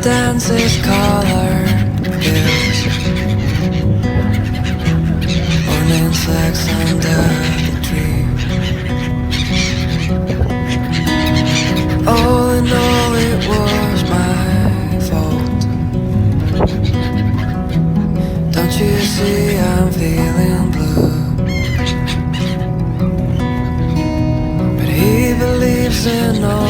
dances colored pills, morning flags under the tree. All in all, it was my fault. Don't you see I'm feeling blue? But he believes in all